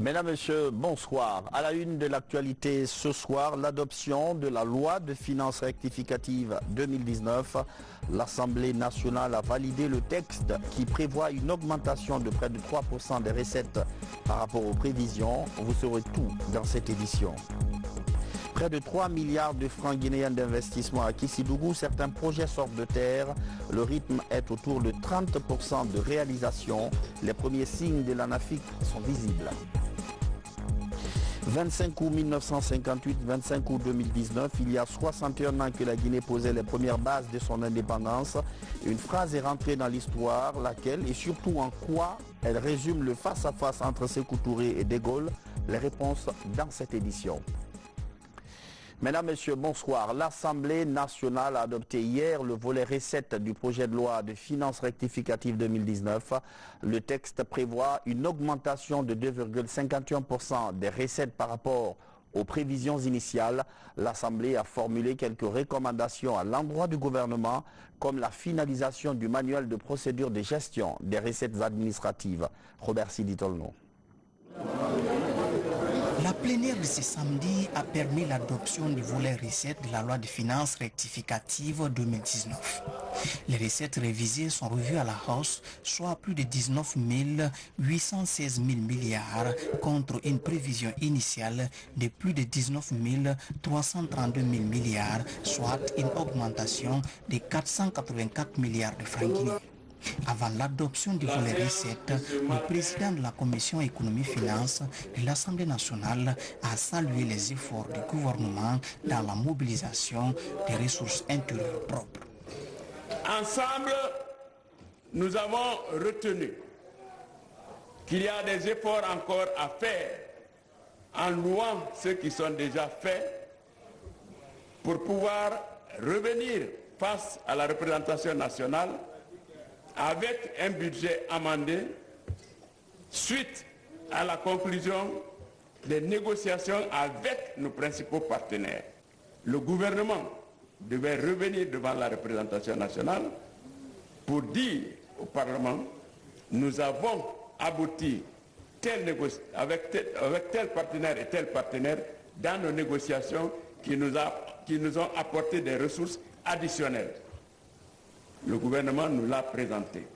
Mesdames, Messieurs, bonsoir. À la une de l'actualité ce soir, l'adoption de la loi de finances rectificative 2019. L'Assemblée nationale a validé le texte qui prévoit une augmentation de près de 3% des recettes par rapport aux prévisions. Vous saurez tout dans cette édition. Près de 3 milliards de francs guinéens d'investissement à Kissidougou. Certains projets sortent de terre. Le rythme est autour de 30% de réalisation. Les premiers signes de l'ANAFIC sont visibles. 25 août 1958, 25 août 2019, il y a 61 ans que la Guinée posait les premières bases de son indépendance. Une phrase est rentrée dans l'histoire, laquelle et surtout en quoi elle résume le face-à-face entre Sékou Touré et De Gaulle. Les réponses dans cette édition. Mesdames, Messieurs, bonsoir. L'Assemblée nationale a adopté hier le volet recettes du projet de loi de finances rectificative 2019. Le texte prévoit une augmentation de 2,51% des recettes par rapport aux prévisions initiales. L'Assemblée a formulé quelques recommandations à l'endroit du gouvernement, comme la finalisation du manuel de procédure de gestion des recettes administratives. Robert Sidi Tolno. La plénière de ce samedi a permis l'adoption du volet recettes de la loi de finances rectificative 2019. Les recettes révisées sont revues à la hausse, soit plus de 19 816 000 milliards contre une prévision initiale de plus de 19 332 000 milliards, soit une augmentation de 484 milliards de francs guinéens. Avant l'adoption du volet recettes, le président de la Commission économie-finance de l'Assemblée nationale a salué les efforts du gouvernement dans la mobilisation des ressources intérieures propres. Ensemble, nous avons retenu qu'il y a des efforts encore à faire en louant ceux qui sont déjà faits pour pouvoir revenir face à la représentation nationale avec un budget amendé suite à la conclusion des négociations avec nos principaux partenaires. Le gouvernement devait revenir devant la représentation nationale pour dire au Parlement: nous avons abouti avec tel partenaire et tel partenaire dans nos négociations qui nous ont apporté des ressources additionnelles. Le gouvernement nous l'a présenté.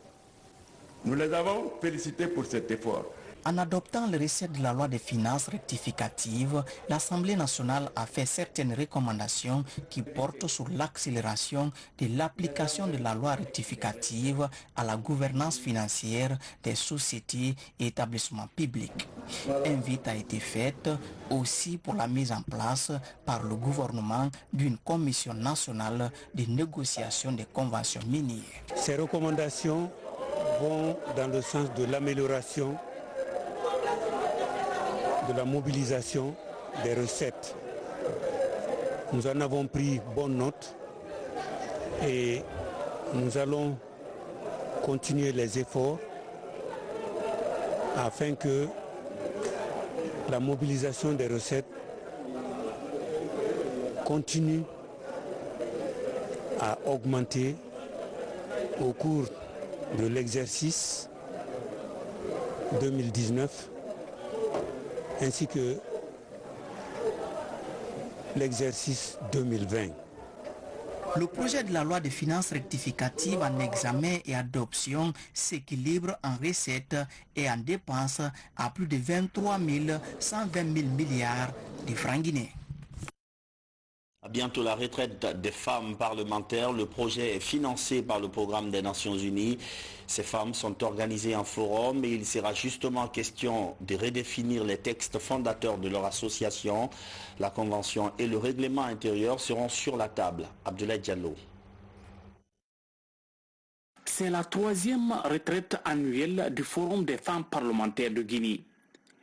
Nous les avons félicités pour cet effort. En adoptant les recettes de la loi des finances rectificative, l'Assemblée nationale a fait certaines recommandations qui portent sur l'accélération de l'application de la loi rectificative à la gouvernance financière des sociétés et établissements publics. Invite a été faite aussi pour la mise en place par le gouvernement d'une commission nationale de négociation des conventions minières. Ces recommandations vont dans le sens de l'amélioration de la mobilisation des recettes. Nous en avons pris bonne note et nous allons continuer les efforts afin que la mobilisation des recettes continue à augmenter au cours de l'exercice 2019 ainsi que l'exercice 2020. Le projet de la loi de finances rectificative en examen et adoption s'équilibre en recettes et en dépenses à plus de 23 120 000 milliards de francs guinéens. À bientôt la retraite des femmes parlementaires. Le projet est financé par le programme des Nations Unies. Ces femmes sont organisées en forum et il sera justement question de redéfinir les textes fondateurs de leur association. La convention et le règlement intérieur seront sur la table. Abdoulaye Diallo. C'est la 3e retraite annuelle du Forum des femmes parlementaires de Guinée.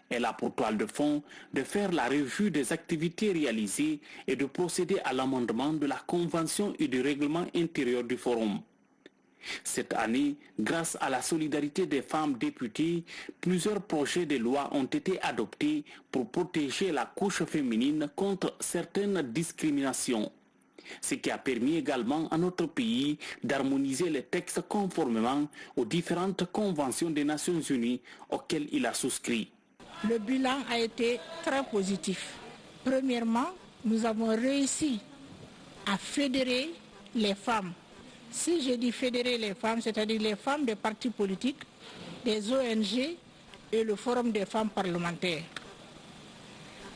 Elle a pour toile de fond de faire la revue des activités réalisées et de procéder à l'amendement de la convention et du règlement intérieur du Forum. Cette année, grâce à la solidarité des femmes députées, plusieurs projets de loi ont été adoptés pour protéger la couche féminine contre certaines discriminations. Ce qui a permis également à notre pays d'harmoniser les textes conformément aux différentes conventions des Nations Unies auxquelles il a souscrit. Le bilan a été très positif. Premièrement, nous avons réussi à fédérer les femmes. Si je dis fédérer les femmes, c'est-à-dire les femmes des partis politiques, des ONG et le Forum des femmes parlementaires.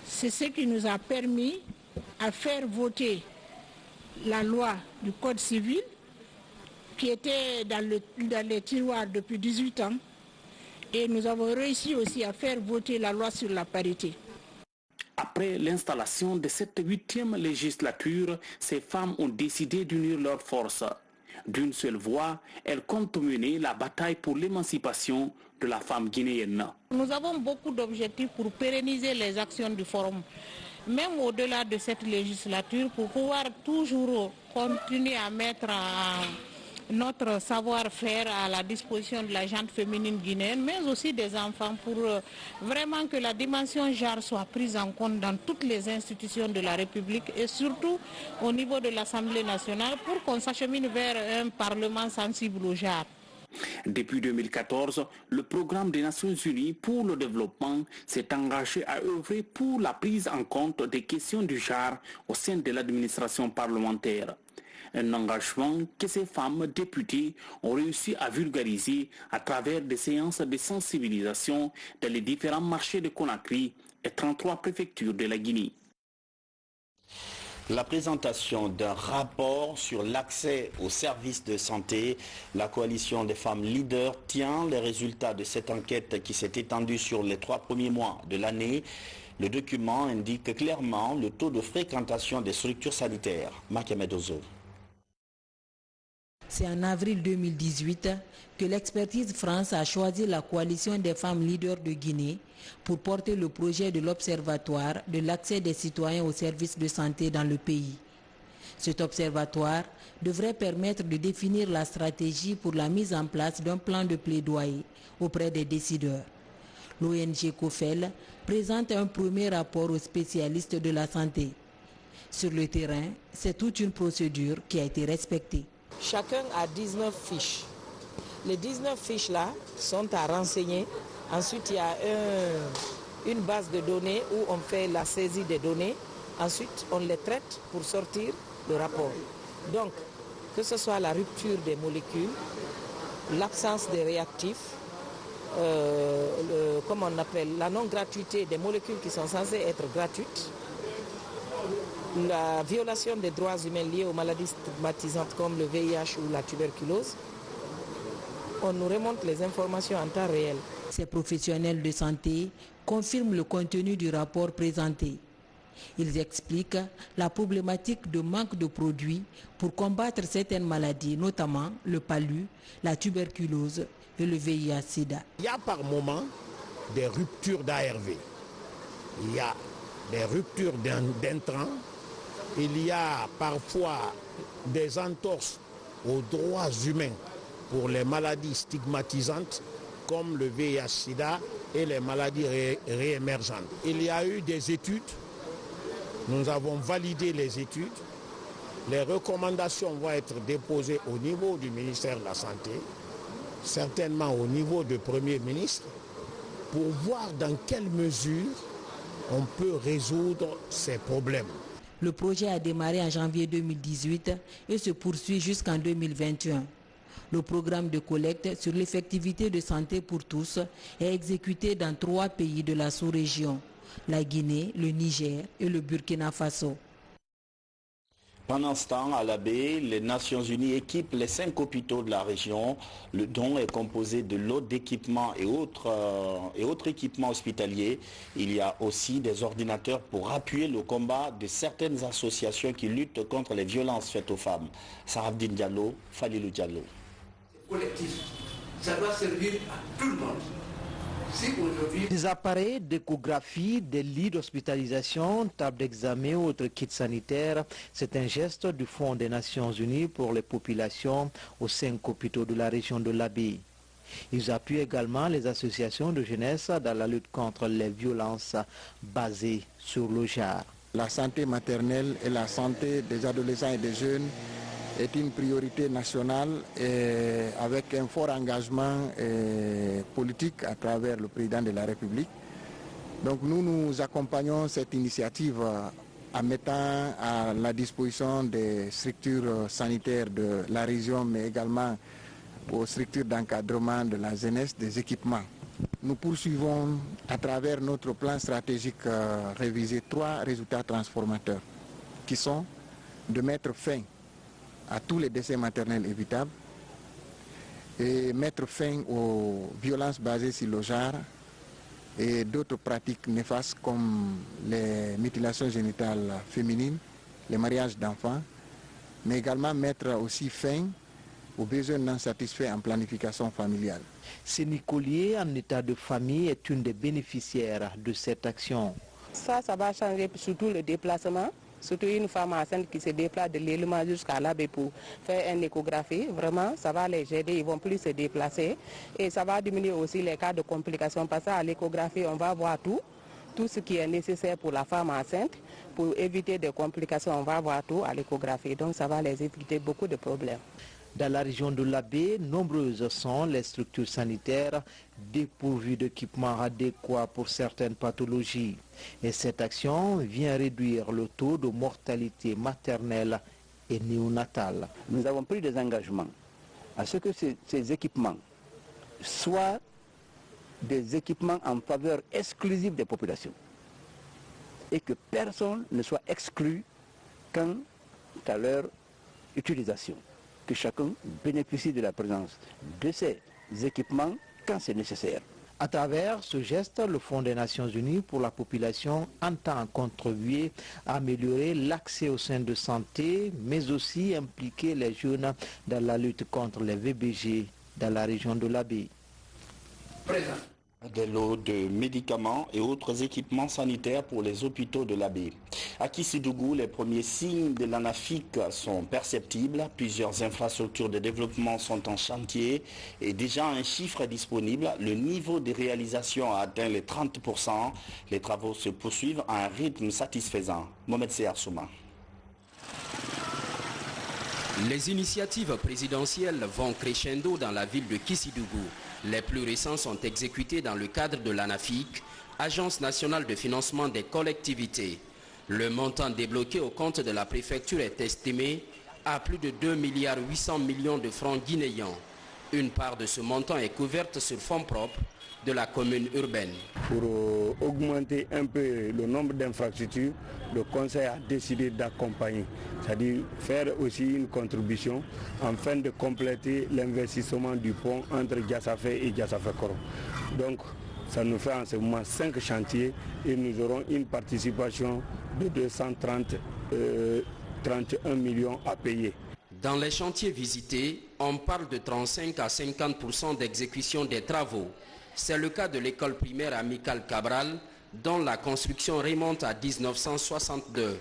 C'est ce qui nous a permis à faire voter la loi du Code civil qui était dans les tiroirs depuis 18 ans et nous avons réussi aussi à faire voter la loi sur la parité. Après l'installation de cette 8e législature, ces femmes ont décidé d'unir leurs forces. D'une seule voix, elles comptent mener la bataille pour l'émancipation de la femme guinéenne. Nous avons beaucoup d'objectifs pour pérenniser les actions du Forum, même au-delà de cette législature, pour pouvoir toujours continuer à mettre notre savoir-faire à la disposition de la gente féminine guinéenne, mais aussi des enfants, pour vraiment que la dimension genre soit prise en compte dans toutes les institutions de la République et surtout au niveau de l'Assemblée nationale pour qu'on s'achemine vers un Parlement sensible au genre. Depuis 2014, le programme des Nations Unies pour le développement s'est engagé à œuvrer pour la prise en compte des questions du genre au sein de l'administration parlementaire. Un engagement que ces femmes députées ont réussi à vulgariser à travers des séances de sensibilisation dans les différents marchés de Conakry et 33 préfectures de la Guinée. La présentation d'un rapport sur l'accès aux services de santé, la coalition des femmes leaders tient les résultats de cette enquête qui s'est étendue sur les 3 premiers mois de l'année. Le document indique clairement le taux de fréquentation des structures sanitaires. Makiamed Ozo. C'est en avril 2018 que l'expertise France a choisi la coalition des femmes leaders de Guinée pour porter le projet de l'Observatoire de l'accès des citoyens aux services de santé dans le pays. Cet observatoire devrait permettre de définir la stratégie pour la mise en place d'un plan de plaidoyer auprès des décideurs. L'ONG COFEL présente un premier rapport aux spécialistes de la santé. Sur le terrain, c'est toute une procédure qui a été respectée. Chacun a 19 fiches. Les 19 fiches-là sont à renseigner. Ensuite, il y a une base de données où on fait la saisie des données. Ensuite, on les traite pour sortir le rapport. Donc, que ce soit la rupture des molécules, l'absence des réactifs, comment on appelle, la non-gratuité des molécules qui sont censées être gratuites, la violation des droits humains liés aux maladies stigmatisantes comme le VIH ou la tuberculose, on nous remonte les informations en temps réel. Ces professionnels de santé confirment le contenu du rapport présenté. Ils expliquent la problématique de manque de produits pour combattre certaines maladies, notamment le palu, la tuberculose et le VIH-Sida. Il y a par moment des ruptures d'ARV, il y a des ruptures d'intrants, il y a parfois des entorses aux droits humains pour les maladies stigmatisantes comme le VIH-Sida et les maladies réémergentes. Il y a eu des études, nous avons validé les études, les recommandations vont être déposées au niveau du ministère de la Santé, certainement au niveau du Premier ministre, pour voir dans quelle mesure on peut résoudre ces problèmes. Le projet a démarré en janvier 2018 et se poursuit jusqu'en 2021. Le programme de collecte sur l'effectivité de santé pour tous est exécuté dans 3 pays de la sous-région, la Guinée, le Niger et le Burkina Faso. Pendant ce temps, à la baie, les Nations Unies équipent les 5 hôpitaux de la région. Le don est composé de lots d'équipements et autres équipements hospitaliers. Il y a aussi des ordinateurs pour appuyer le combat de certaines associations qui luttent contre les violences faites aux femmes. Sarabdine Diallo, Falilou Diallo. Collectif, ça doit servir à tout le monde. Des appareils d'échographie, des lits d'hospitalisation, tables d'examen ou autres kits sanitaires, c'est un geste du Fonds des Nations Unies pour les populations aux 5 hôpitaux de la région de l'Abyei. Ils appuient également les associations de jeunesse dans la lutte contre les violences basées sur le genre. La santé maternelle et la santé des adolescents et des jeunes est une priorité nationale avec un fort engagement politique à travers le président de la République. Donc nous accompagnons cette initiative en mettant à la disposition des structures sanitaires de la région, mais également aux structures d'encadrement de la jeunesse, des équipements. Nous poursuivons à travers notre plan stratégique révisé 3 résultats transformateurs qui sont de mettre fin à tous les décès maternels évitables et mettre fin aux violences basées sur le genre et d'autres pratiques néfastes comme les mutilations génitales féminines, les mariages d'enfants, mais également mettre aussi fin aux besoins non satisfaits en planification familiale. Séni Collier, en état de famille, est une des bénéficiaires de cette action. Ça va changer surtout le déplacement. Surtout une femme enceinte qui se déplace de l'élément jusqu'à l'Abbé pour faire une échographie. Vraiment, ça va les aider, ils ne vont plus se déplacer. Et ça va diminuer aussi les cas de complications. Parce qu'à l'échographie, on va voir tout ce qui est nécessaire pour la femme enceinte. Pour éviter des complications, on va voir tout à l'échographie. Donc ça va les éviter beaucoup de problèmes. Dans la région de l'Abbé, nombreuses sont les structures sanitaires dépourvues d'équipements adéquats pour certaines pathologies. Et cette action vient réduire le taux de mortalité maternelle et néonatale. Nous avons pris des engagements à ce que ces équipements soient des équipements en faveur exclusive des populations et que personne ne soit exclu quant à leur utilisation. Que chacun bénéficie de la présence de ces équipements quand c'est nécessaire. À travers ce geste, le Fonds des Nations Unies pour la population entend contribuer à améliorer l'accès aux soins de santé, mais aussi impliquer les jeunes dans la lutte contre les VBG dans la région de l'Abbé. Des lots de médicaments et autres équipements sanitaires pour les hôpitaux de l'Abbé. À Kissidougou, les premiers signes de l'ANAFIC sont perceptibles. Plusieurs infrastructures de développement sont en chantier et déjà un chiffre est disponible. Le niveau de réalisation a atteint les 30%. Les travaux se poursuivent à un rythme satisfaisant. Mohamed Seyar Souma. Les initiatives présidentielles vont crescendo dans la ville de Kissidougou. Les plus récents sont exécutés dans le cadre de l'ANAFIC, Agence nationale de financement des collectivités. Le montant débloqué au compte de la préfecture est estimé à plus de 2,8 milliards de francs guinéens. Une part de ce montant est couverte sur fonds propres de la commune urbaine. Pour augmenter un peu le nombre d'infrastructures, le Conseil a décidé d'accompagner, c'est-à-dire faire aussi une contribution afin de compléter l'investissement du pont entre Diassafé et Diassafé-Koro. Donc ça nous fait en ce moment 5 chantiers et nous aurons une participation de 231 millions à payer. Dans les chantiers visités, on parle de 35 à 50% d'exécution des travaux. C'est le cas de l'école primaire Amical Cabral, dont la construction remonte à 1962.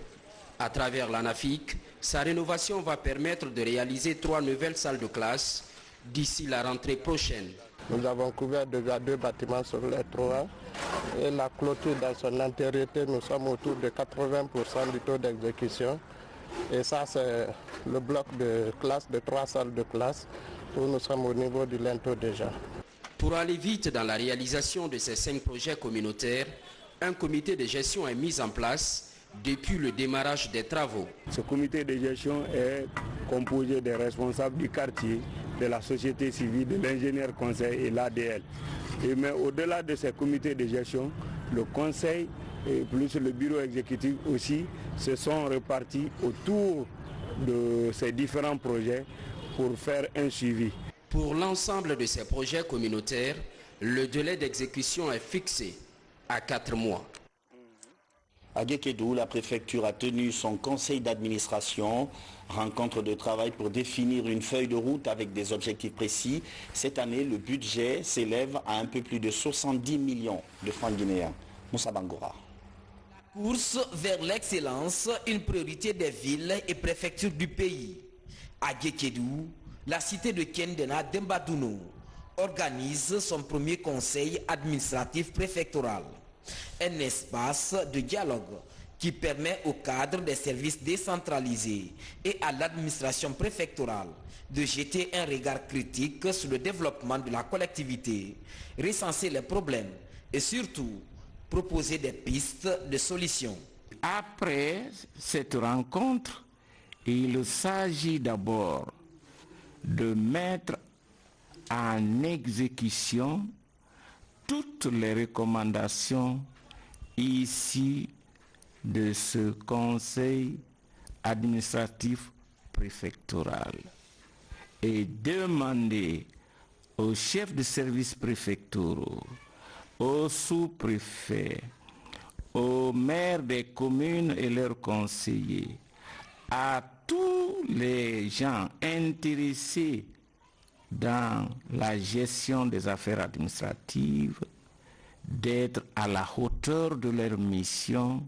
À travers l'ANAFIC, sa rénovation va permettre de réaliser 3 nouvelles salles de classe d'ici la rentrée prochaine. Nous avons couvert déjà 2 bâtiments sur les 3 et la clôture dans son entièreté, nous sommes autour de 80% du taux d'exécution. Et ça, c'est le bloc de classe de 3 salles de classe où nous sommes au niveau du linteau déjà. Pour aller vite dans la réalisation de ces 5 projets communautaires, un comité de gestion est mis en place depuis le démarrage des travaux. Ce comité de gestion est composé des responsables du quartier, de la société civile, de l'ingénieur conseil et l'ADL. Mais au-delà de ces comités de gestion, le conseil et plus le bureau exécutif aussi se sont répartis autour de ces différents projets pour faire un suivi. Pour l'ensemble de ces projets communautaires, le délai d'exécution est fixé à 4 mois. À Guékédou, la préfecture a tenu son conseil d'administration, rencontre de travail pour définir une feuille de route avec des objectifs précis. Cette année, le budget s'élève à un peu plus de 70 millions de francs guinéens. Moussa Bangora. La course vers l'excellence, une priorité des villes et préfectures du pays. À Guékédou, la cité de Kendena Dembadouno organise son premier conseil administratif préfectoral. Un espace de dialogue qui permet au cadre des services décentralisés et à l'administration préfectorale de jeter un regard critique sur le développement de la collectivité, recenser les problèmes et surtout proposer des pistes de solutions. Après cette rencontre, il s'agit d'abord de mettre en exécution toutes les recommandations issues de ce conseil administratif préfectoral et demander aux chefs de services préfectoraux, aux sous-préfets, aux maires des communes et leurs conseillers, à tous les gens intéressés dans la gestion des affaires administratives d'être à la hauteur de leur mission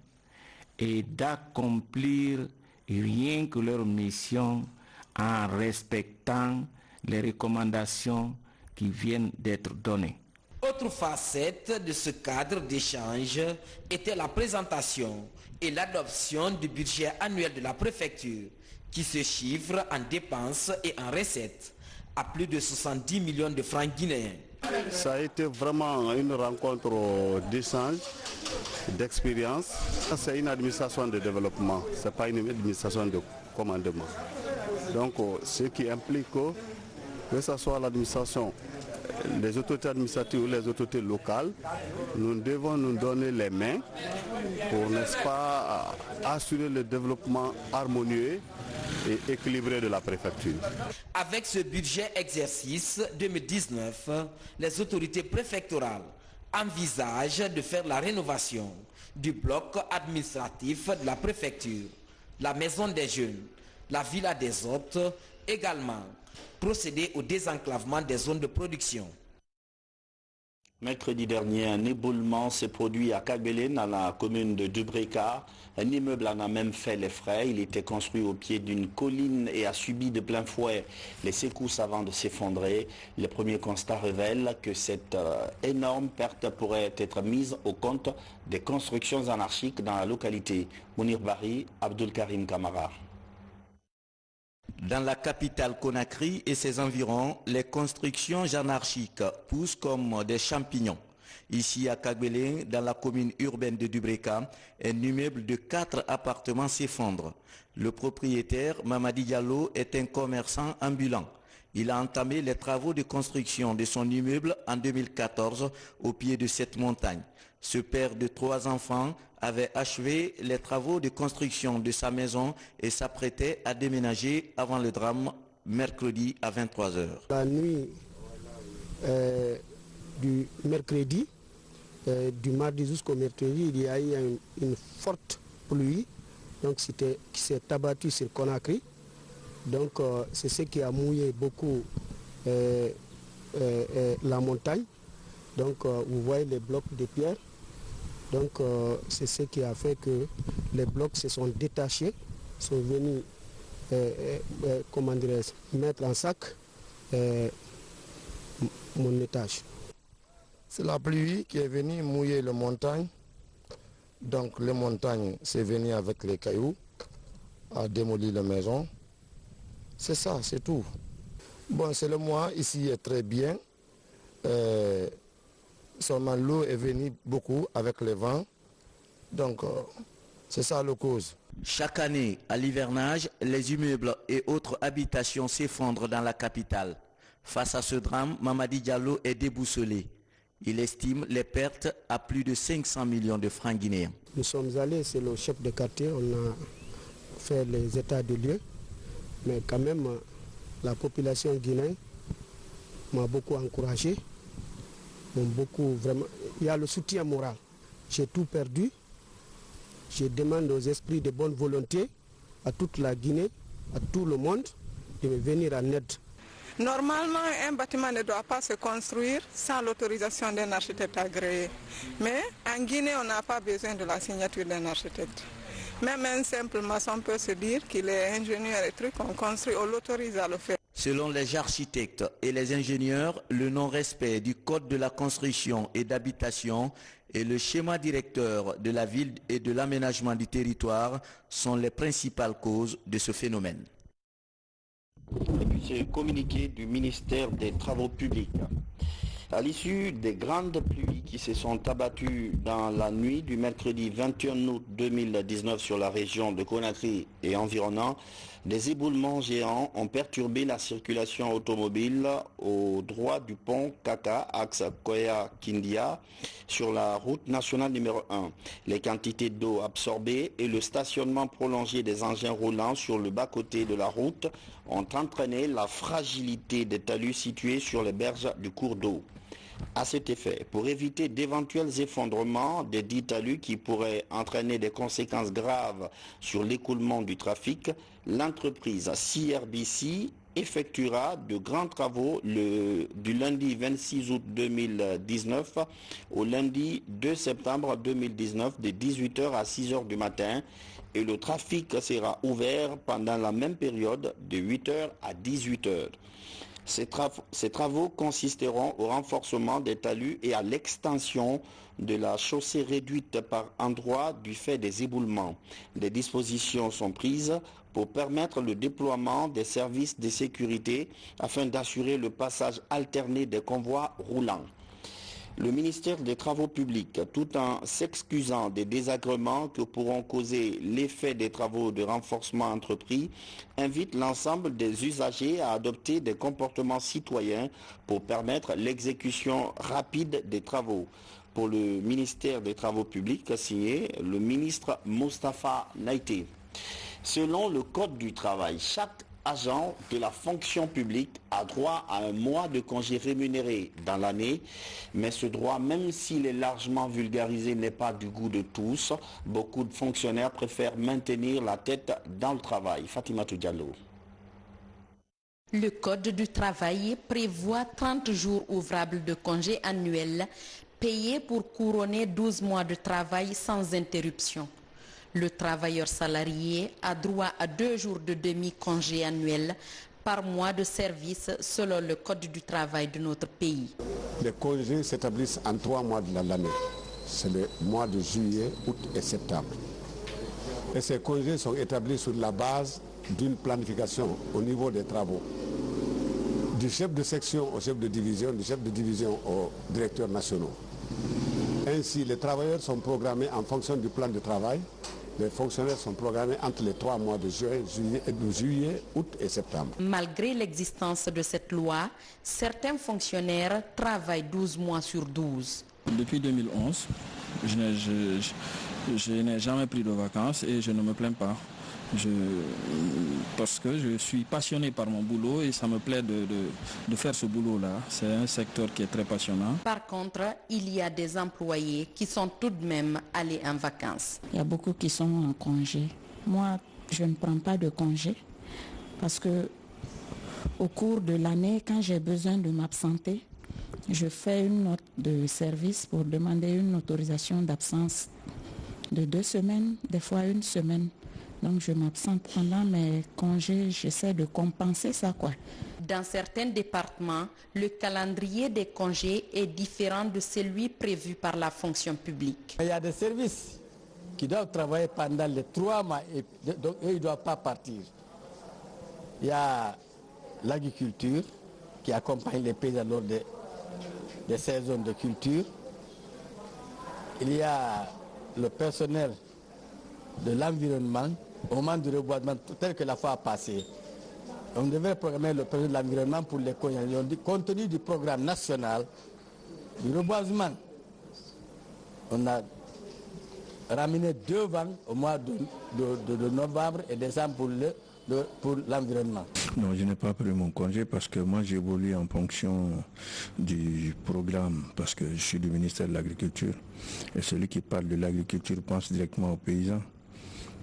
et d'accomplir rien que leur mission en respectant les recommandations qui viennent d'être données. Autre facette de ce cadre d'échange était la présentation et l'adoption du budget annuel de la préfecture qui se chiffre en dépenses et en recettes à plus de 70 millions de francs guinéens. Ça a été vraiment une rencontre d'échange, d'expérience. C'est une administration de développement, ce n'est pas une administration de commandement. Donc ce qui implique que ce soit l'administration, les autorités administratives ou les autorités locales, nous devons nous donner les mains pour, n'est-ce pas, assurer le développement harmonieux et équilibré de la préfecture. Avec ce budget exercice 2019, les autorités préfectorales envisagent de faire la rénovation du bloc administratif de la préfecture, la maison des jeunes, la villa des hôtes, également procéder au désenclavement des zones de production. Mercredi dernier, un éboulement s'est produit à Kagbélé, dans la commune de Dubreka. Un immeuble en a même fait les frais. Il était construit au pied d'une colline et a subi de plein fouet les secousses avant de s'effondrer. Les premiers constats révèlent que cette énorme perte pourrait être mise au compte des constructions anarchiques dans la localité. Mounir Bari, Abdul Karim Kamara. Dans la capitale Conakry et ses environs, les constructions anarchiques poussent comme des champignons. Ici à Kagbélé, dans la commune urbaine de Dubreka, un immeuble de 4 appartements s'effondre. Le propriétaire, Mamadi Diallo, est un commerçant ambulant. Il a entamé les travaux de construction de son immeuble en 2014 au pied de cette montagne. Ce père de 3 enfants avait achevé les travaux de construction de sa maison et s'apprêtait à déménager avant le drame mercredi à 23 h. La nuit du mercredi, du mardi jusqu'au mercredi, il y a eu une forte pluie donc qui s'est abattue sur Conakry. Donc c'est ce qui a mouillé beaucoup la montagne. Donc vous voyez les blocs de pierre. Donc c'est ce qui a fait que les blocs se sont détachés, sont venus mettre en sac mon étage. C'est la pluie qui est venue mouiller les montagnes. Donc les montagnes, c'est venu avec les cailloux, a démoli la maison. C'est ça, c'est tout. Bon, c'est le mois ici est très bien. Seulement l'eau est venue beaucoup avec le vent. Donc c'est ça la cause. Chaque année, à l'hivernage, les immeubles et autres habitations s'effondrent dans la capitale. Face à ce drame, Mamadi Diallo est déboussolé. Il estime les pertes à plus de 500 millions de francs guinéens. Nous sommes allés, c'est le chef de quartier, on a fait les états de lieu. Mais quand même, la population guinéenne m'a beaucoup encouragé. Vraiment, il y a le soutien moral. J'ai tout perdu. Je demande aux esprits de bonne volonté, à toute la Guinée, à tout le monde, de me venir en aide. Normalement, un bâtiment ne doit pas se construire sans l'autorisation d'un architecte agréé. Mais en Guinée, on n'a pas besoin de la signature d'un architecte. Même un simple maçon peut se dire qu'il est ingénieur et trucs, on construit, on l'autorise à le faire. Selon les architectes et les ingénieurs, le non-respect du code de la construction et d'habitation et le schéma directeur de la ville et de l'aménagement du territoire sont les principales causes de ce phénomène. Et puis c'est communiqué du ministère des Travaux publics. À l'issue des grandes pluies qui se sont abattues dans la nuit du mercredi 21 août 2019 sur la région de Conakry et environnant, des éboulements géants ont perturbé la circulation automobile au droit du pont Kaka, axe Koya-Kindia, sur la route nationale numéro 1. Les quantités d'eau absorbées et le stationnement prolongé des engins roulants sur le bas-côté de la route ont entraîné la fragilité des talus situés sur les berges du cours d'eau. À cet effet, pour éviter d'éventuels effondrements des dits talus qui pourraient entraîner des conséquences graves sur l'écoulement du trafic, l'entreprise CRBC effectuera de grands travaux du lundi 26 août 2019 au lundi 2 septembre 2019 de 18h à 6h du matin et le trafic sera ouvert pendant la même période de 8h à 18h. Ces travaux consisteront au renforcement des talus et à l'extension de la chaussée réduite par endroits du fait des éboulements. Des dispositions sont prises pour permettre le déploiement des services de sécurité afin d'assurer le passage alterné des convois roulants. Le ministère des Travaux publics, tout en s'excusant des désagréments que pourront causer l'effet des travaux de renforcement entrepris, invite l'ensemble des usagers à adopter des comportements citoyens pour permettre l'exécution rapide des travaux. Pour le ministère des Travaux publics, signé le ministre Moustapha Naïté. Selon le Code du travail, chaque agent de la fonction publique a droit à un mois de congé rémunéré dans l'année, mais ce droit, même s'il est largement vulgarisé, n'est pas du goût de tous. Beaucoup de fonctionnaires préfèrent maintenir la tête dans le travail. Fatimatou Diallo. Le Code du travail prévoit 30 jours ouvrables de congé annuel payés pour couronner 12 mois de travail sans interruption. Le travailleur salarié a droit à 2 jours de demi-congé annuel par mois de service selon le Code du travail de notre pays. Les congés s'établissent en 3 mois de l'année. C'est le mois de juillet, août et septembre. Et ces congés sont établis sur la base d'une planification au niveau des travaux. Du chef de section au chef de division, du chef de division au directeur national. Ainsi, les travailleurs sont programmés en fonction du plan de travail. Les fonctionnaires sont programmés entre les 3 mois de juillet, août et septembre. Malgré l'existence de cette loi, certains fonctionnaires travaillent 12 mois sur 12. Depuis 2011, je n'ai jamais pris de vacances et je ne me plains pas. Parce que je suis passionné par mon boulot et ça me plaît de faire ce boulot-là. C'est un secteur qui est très passionnant. Par contre, il y a des employés qui sont tout de même allés en vacances. Il y a beaucoup qui sont en congé. Moi, je ne prends pas de congé parce que au cours de l'année, quand j'ai besoin de m'absenter, je fais une note de service pour demander une autorisation d'absence de 2 semaines, des fois 1 semaine. Donc je m'absente pendant mes congés, j'essaie de compenser ça, quoi. Dans certains départements, le calendrier des congés est différent de celui prévu par la fonction publique. Il y a des services qui doivent travailler pendant les 3 mois, et donc eux, ils ne doivent pas partir. Il y a l'agriculture qui accompagne les paysans lors des saisons de culture. Il y a le personnel de l'environnement au moment du reboisement tel que la fois passée. On devait programmer le projet de l'environnement pour les congés. Compte tenu du programme national du reboisement, on a ramené 2 vents au mois de novembre et décembre pour l'environnement. Non, je n'ai pas pris mon congé parce que moi j'évolue en fonction du programme, parce que je suis du ministère de l'Agriculture. Et celui qui parle de l'agriculture pense directement aux paysans.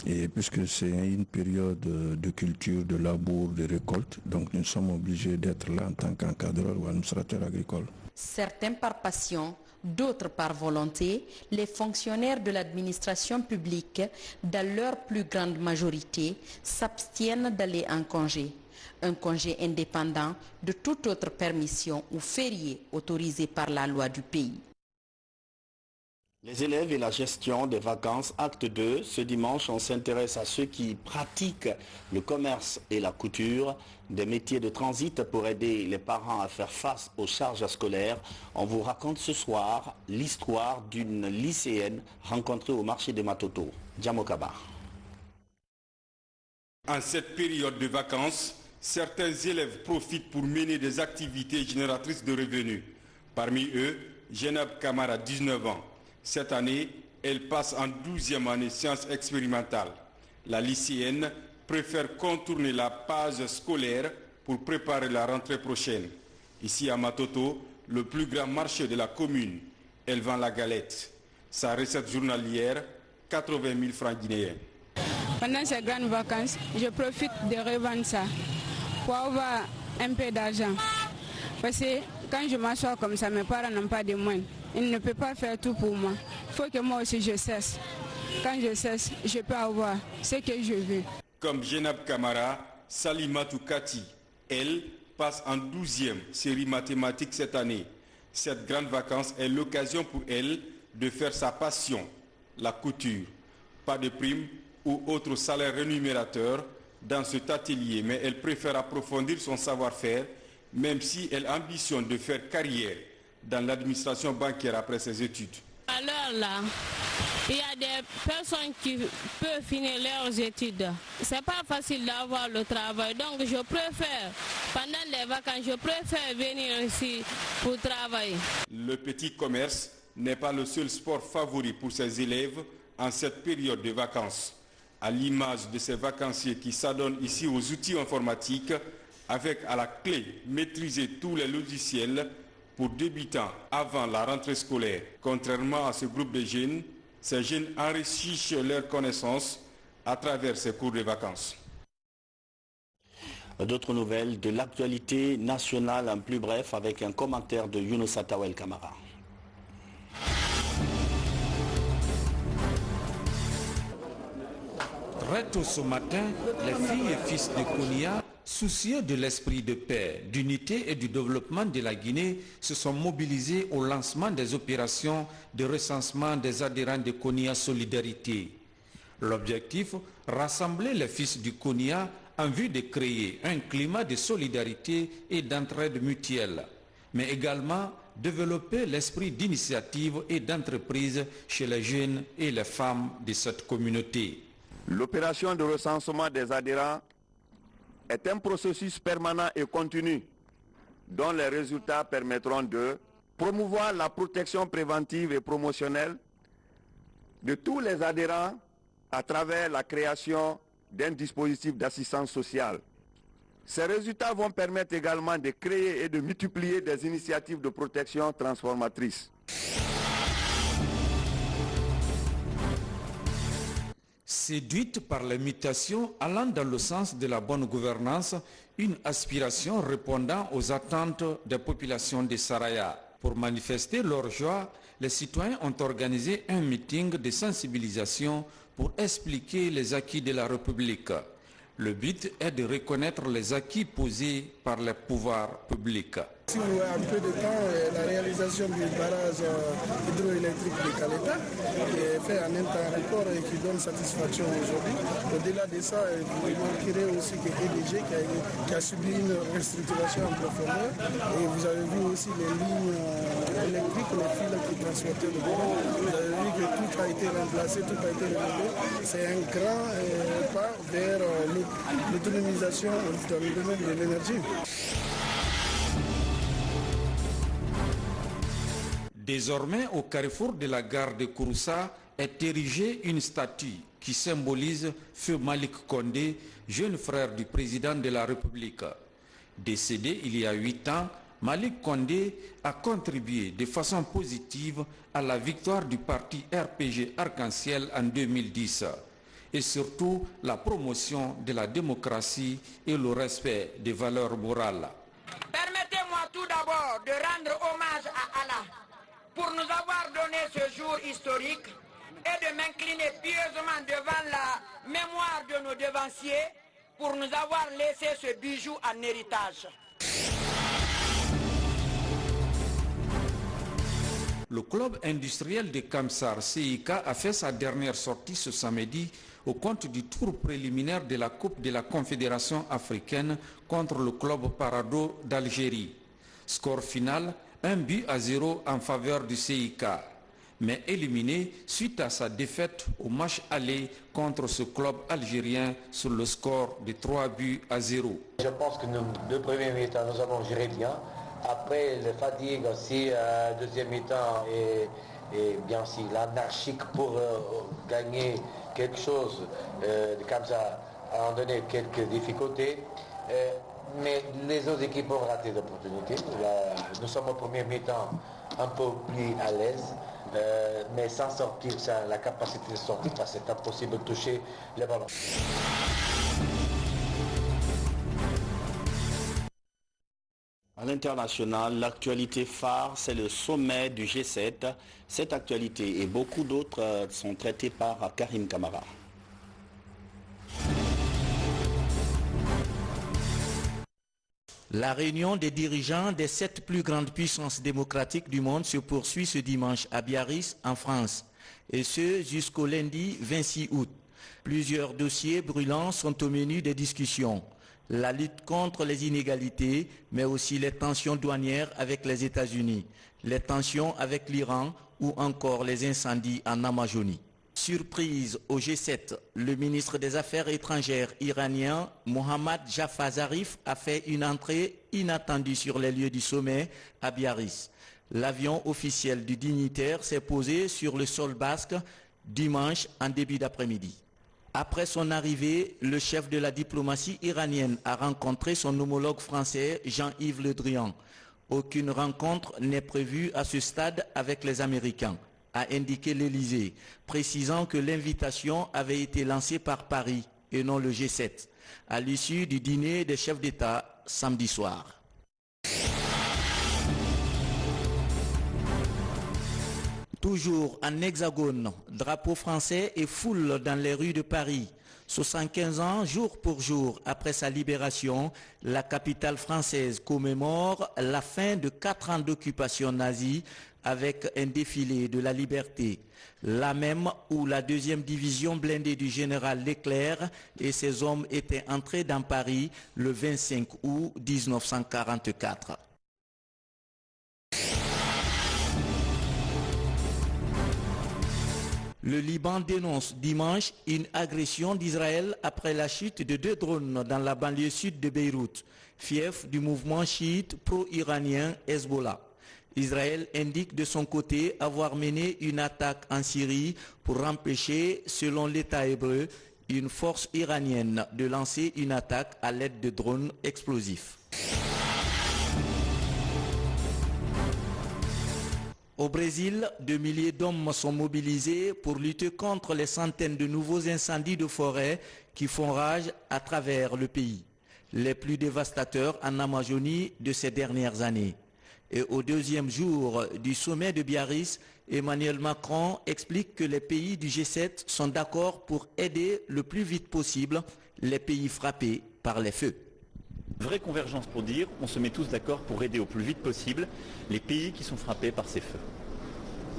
Et puisque c'est une période de culture, de labour, de récolte, donc nous sommes obligés d'être là en tant qu'encadreur ou administrateur agricole. Certains par passion, d'autres par volonté, les fonctionnaires de l'administration publique, dans leur plus grande majorité, s'abstiennent d'aller en congé. Un congé indépendant de toute autre permission ou férié autorisé par la loi du pays. Les élèves et la gestion des vacances, acte 2. Ce dimanche, on s'intéresse à ceux qui pratiquent le commerce et la couture, des métiers de transit pour aider les parents à faire face aux charges scolaires. On vous raconte ce soir l'histoire d'une lycéenne rencontrée au marché de Matoto. Djamokaba. En cette période de vacances, certains élèves profitent pour mener des activités génératrices de revenus. Parmi eux, Jenab Kamara, 19 ans. Cette année, elle passe en 12e année sciences expérimentales. La lycéenne préfère contourner la page scolaire pour préparer la rentrée prochaine. Ici à Matoto, le plus grand marché de la commune, elle vend la galette. Sa recette journalière, 80 000 francs guinéens. Pendant ces grandes vacances, je profite de revendre ça pour avoir un peu d'argent. Parce que quand je m'assois comme ça, mes parents n'ont pas de moyens. Ils ne peuvent pas faire tout pour moi. Il faut que moi aussi je cesse. Quand je cesse, je peux avoir ce que je veux. Comme Jenab Kamara, Salimatou Kati, elle passe en 12e série mathématiques cette année. Cette grande vacance est l'occasion pour elle de faire sa passion, la couture. Pas de prime ou autre salaire rémunérateur dans cet atelier, mais elle préfère approfondir son savoir-faire, même si elle ambitionne de faire carrière dans l'administration bancaire après ses études. Alors là, il y a des personnes qui peuvent finir leurs études. C'est pas facile d'avoir le travail, donc je préfère, pendant les vacances, je préfère venir ici pour travailler. Le petit commerce n'est pas le seul sport favori pour ses élèves en cette période de vacances. À l'image de ces vacanciers qui s'adonnent ici aux outils informatiques, avec à la clé maîtriser tous les logiciels pour débutants avant la rentrée scolaire. Contrairement à ce groupe de jeunes, ces jeunes enrichissent leurs connaissances à travers ces cours de vacances. D'autres nouvelles de l'actualité nationale en plus bref avec un commentaire de Younoussa Tawel Kamara. Très tôt ce matin, les filles et fils de Konia, soucieux de l'esprit de paix, d'unité et du développement de la Guinée, se sont mobilisés au lancement des opérations de recensement des adhérents de Konia Solidarité. L'objectif, rassembler les fils du Konia en vue de créer un climat de solidarité et d'entraide mutuelle, mais également développer l'esprit d'initiative et d'entreprise chez les jeunes et les femmes de cette communauté. L'opération de recensement des adhérents est un processus permanent et continu dont les résultats permettront de promouvoir la protection préventive et promotionnelle de tous les adhérents à travers la création d'un dispositif d'assistance sociale. Ces résultats vont permettre également de créer et de multiplier des initiatives de protection transformatrices. Séduite par les mutations allant dans le sens de la bonne gouvernance, une aspiration répondant aux attentes des populations de Saraya. Pour manifester leur joie, les citoyens ont organisé un meeting de sensibilisation pour expliquer les acquis de la République. Le but est de reconnaître les acquis posés par les pouvoirs publics. Si vous avez un peu de temps, la réalisation du barrage hydroélectrique de Caleta, qui est fait en un temps record et qui donne satisfaction aujourd'hui. Au-delà de ça, vous remarquerez aussi que EDG qui a subi une restructuration en profondeur. Et vous avez vu aussi les lignes électriques, les fils qui transportaient le courant. Vous avez vu que tout a été remplacé, tout a été rénové. C'est un grand pas vers l'autonomisation dans le domaine de l'énergie. Désormais, au carrefour de la gare de Kouroussa est érigée une statue qui symbolise Feu Malik Condé, jeune frère du président de la République. Décédé il y a 8 ans, Malik Condé a contribué de façon positive à la victoire du parti RPG Arc-en-Ciel en 2010 et surtout la promotion de la démocratie et le respect des valeurs morales. Permettez-moi tout d'abord de rendre hommage à Allah pour nous avoir donné ce jour historique et de m'incliner pieusement devant la mémoire de nos devanciers pour nous avoir laissé ce bijou en héritage. Le club industriel de Kamsar, CIK, a fait sa dernière sortie ce samedi au compte du tour préliminaire de la Coupe de la Confédération africaine contre le club Parado d'Algérie. Score final, 1-0 en faveur du CIK, mais éliminé suite à sa défaite au match aller contre ce club algérien sur le score de 3-0. Je pense que nous, deux premiers mi-temps, nous avons géré bien. Après, les fatigues aussi, deuxième mi-temps et bien sûr l'anarchique pour gagner quelque chose, comme ça, a donné quelques difficultés. Mais les autres équipes ont raté l'opportunité. Nous sommes au premier mi-temps un peu plus à l'aise, mais sans sortir, la capacité de sortir, parce que c'est impossible de toucher le ballon. À l'international, l'actualité phare, c'est le sommet du G7. Cette actualité et beaucoup d'autres sont traitées par Karim Kamara. La réunion des dirigeants des 7 plus grandes puissances démocratiques du monde se poursuit ce dimanche à Biarritz, en France, et ce jusqu'au lundi 26 août. Plusieurs dossiers brûlants sont au menu des discussions. La lutte contre les inégalités, mais aussi les tensions douanières avec les États-Unis, les tensions avec l'Iran ou encore les incendies en Amazonie. Surprise au G7, le ministre des Affaires étrangères iranien Mohammad Javad Zarif a fait une entrée inattendue sur les lieux du sommet à Biarritz. L'avion officiel du dignitaire s'est posé sur le sol basque dimanche en début d'après-midi. Après son arrivée, le chef de la diplomatie iranienne a rencontré son homologue français Jean-Yves Le Drian. Aucune rencontre n'est prévue à ce stade avec les Américains, a indiqué l'Élysée, précisant que l'invitation avait été lancée par Paris et non le G7, à l'issue du dîner des chefs d'État samedi soir. Toujours en Hexagone, drapeau français et foule dans les rues de Paris. 75 ans, jour pour jour, après sa libération, la capitale française commémore la fin de 4 ans d'occupation nazie avec un défilé de la liberté. Là même où la 2e division blindée du général Leclerc et ses hommes étaient entrés dans Paris le 25 août 1944. Le Liban dénonce dimanche une agression d'Israël après la chute de 2 drones dans la banlieue sud de Beyrouth, fief du mouvement chiite pro-iranien Hezbollah. Israël indique de son côté avoir mené une attaque en Syrie pour empêcher, selon l'État hébreu, une force iranienne de lancer une attaque à l'aide de drones explosifs. Au Brésil, 2 milliers d'hommes sont mobilisés pour lutter contre les centaines de nouveaux incendies de forêt qui font rage à travers le pays, les plus dévastateurs en Amazonie de ces dernières années. Et au 2e jour du sommet de Biarritz, Emmanuel Macron explique que les pays du G7 sont d'accord pour aider le plus vite possible les pays frappés par les feux. Vraie convergence pour dire, on se met tous d'accord pour aider au plus vite possible les pays qui sont frappés par ces feux.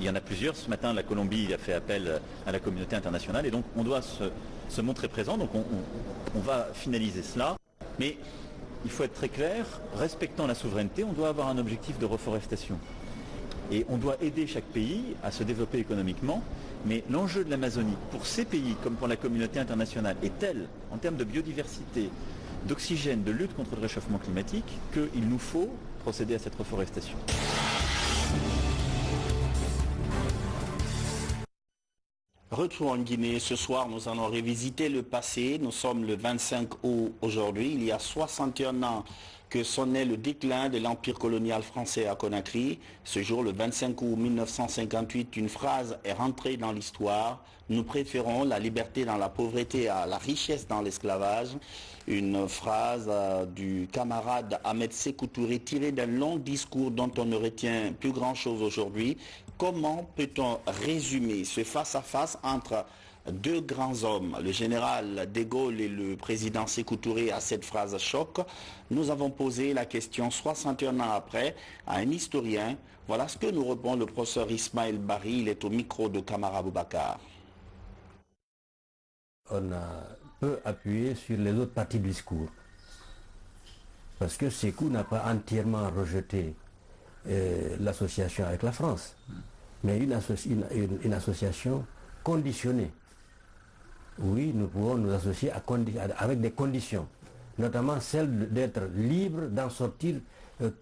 Il y en a plusieurs. Ce matin, la Colombie a fait appel à la communauté internationale et donc on doit se montrer présent. Donc on va finaliser cela. Mais il faut être très clair, respectant la souveraineté, on doit avoir un objectif de reforestation. Et on doit aider chaque pays à se développer économiquement. Mais l'enjeu de l'Amazonie, pour ces pays comme pour la communauté internationale, est tel, en termes de biodiversité, d'oxygène, de lutte contre le réchauffement climatique, qu'il nous faut procéder à cette reforestation. Retour en Guinée, ce soir nous allons revisiter le passé. Nous sommes le 25 août aujourd'hui. Il y a 61 ans que sonnait le déclin de l'empire colonial français à Conakry. Ce jour, le 25 août 1958, une phrase est rentrée dans l'histoire. Nous préférons la liberté dans la pauvreté à la richesse dans l'esclavage. Une phrase du camarade Ahmed Sékou Touré tirée d'un long discours dont on ne retient plus grand-chose aujourd'hui. Comment peut-on résumer ce face-à-face entre deux grands hommes, le général de Gaulle et le président Sékou Touré, à cette phrase choc. Nous avons posé la question 61 ans après à un historien. Voilà ce que nous répond le professeur Ismaël Barry. Il est au micro de Kamara Boubacar. On a peu appuyé sur les autres parties du discours. Parce que Sékou n'a pas entièrement rejeté l'association avec la France, mais une association conditionnée. Oui, nous pouvons nous associer avec des conditions, notamment celle d'être libre d'en sortir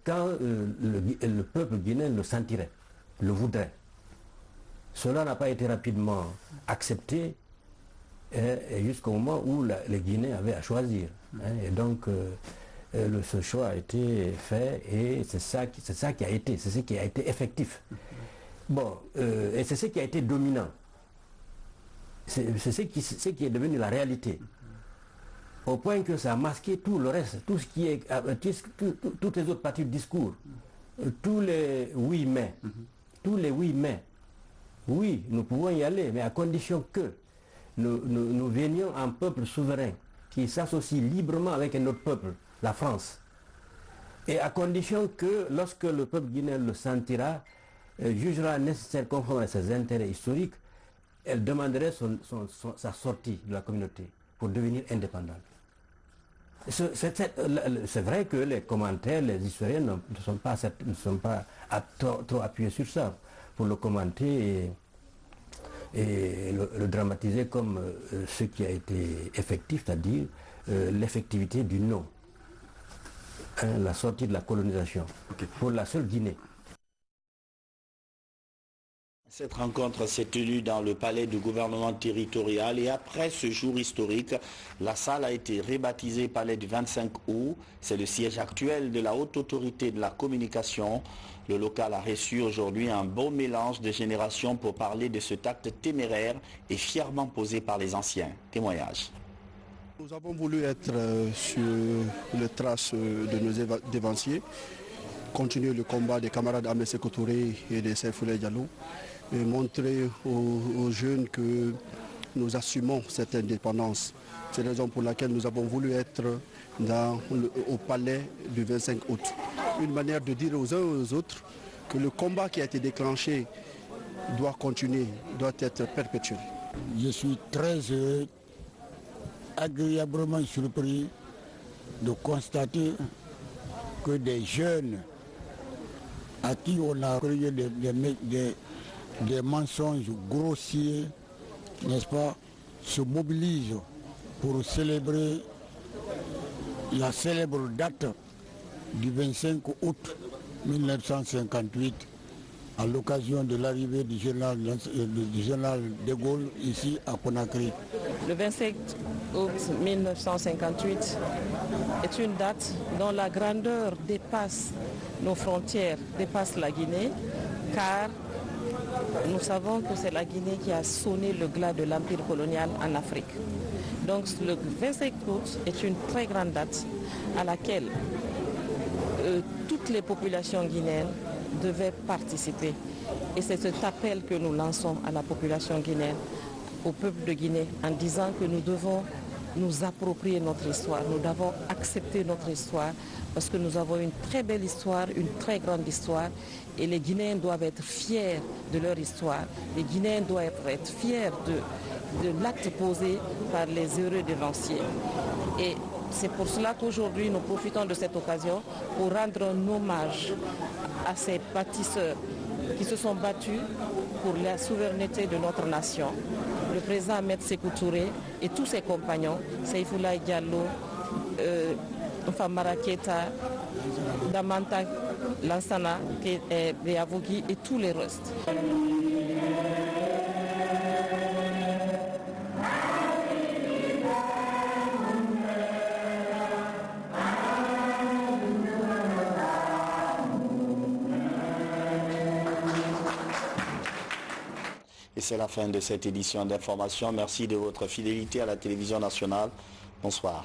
quand le peuple guinéen le sentirait, le voudrait. Cela n'a pas été rapidement accepté jusqu'au moment où les Guinéens avaient à choisir. Et donc, ce choix a été fait et c'est ça qui a été, c'est ce qui a été effectif. Bon, et c'est ce qui a été dominant. C'est ce qui est devenu la réalité. Au point que ça a masqué tout le reste, tout ce qui est, toutes les autres parties du discours, tous les oui mais, oui, nous pouvons y aller, mais à condition que nous venions un peuple souverain qui s'associe librement avec un autre peuple, la France, et à condition que lorsque le peuple guinéen le sentira, jugera nécessaire conforme à ses intérêts historiques, elle demanderait sa sortie de la communauté pour devenir indépendante. C'est vrai que les commentaires, les historiens ne sont pas trop appuyés sur ça pour le commenter et le dramatiser comme ce qui a été effectif, c'est-à-dire l'effectivité du non. La sortie de la colonisation pour la seule Guinée. Cette rencontre s'est tenue dans le palais du gouvernement territorial et après ce jour historique, la salle a été rebaptisée palais du 25 août. C'est le siège actuel de la haute autorité de la communication. Le local a reçu aujourd'hui un beau mélange de générations pour parler de cet acte téméraire et fièrement posé par les anciens. Témoignage. Nous avons voulu être sur les traces de nos dévanciers, continuer le combat des camarades Ahmed Sékou Touré et de Seyfoulé Diallo, et montrer aux jeunes que nous assumons cette indépendance. C'est la raison pour laquelle nous avons voulu être au palais du 25 août. Une manière de dire aux uns et aux autres que le combat qui a été déclenché doit continuer, doit être perpétuel. Je suis très heureux, agréablement surpris de constater que des jeunes à qui on a créé des mensonges grossiers, n'est-ce pas, se mobilisent pour célébrer la célèbre date du 25 août 1958 à l'occasion de l'arrivée du général de Gaulle ici à Conakry. Le 25 août 1958 est une date dont la grandeur dépasse nos frontières, dépasse la Guinée, car nous savons que c'est la Guinée qui a sonné le glas de l'empire colonial en Afrique. Donc le 25 août est une très grande date à laquelle toutes les populations guinéennes devaient participer. Et c'est cet appel que nous lançons à la population guinéenne, au peuple de Guinée, en disant que nous devons nous approprier notre histoire, nous devons accepter notre histoire, parce que nous avons une très belle histoire, une très grande histoire, et les Guinéens doivent être fiers de leur histoire. Les Guinéens doivent être fiers de l'acte posé par les heureux devanciers. Et c'est pour cela qu'aujourd'hui nous profitons de cette occasion pour rendre un hommage à ces bâtisseurs qui se sont battus pour la souveraineté de notre nation. Le président Ahmed Sékou Touré et tous ses compagnons, Seyfoulé Diallo, Famara Keita, Damanta Lansana, Beavougui et tous les restes. Et c'est la fin de cette édition d'information. Merci de votre fidélité à la télévision nationale. Bonsoir.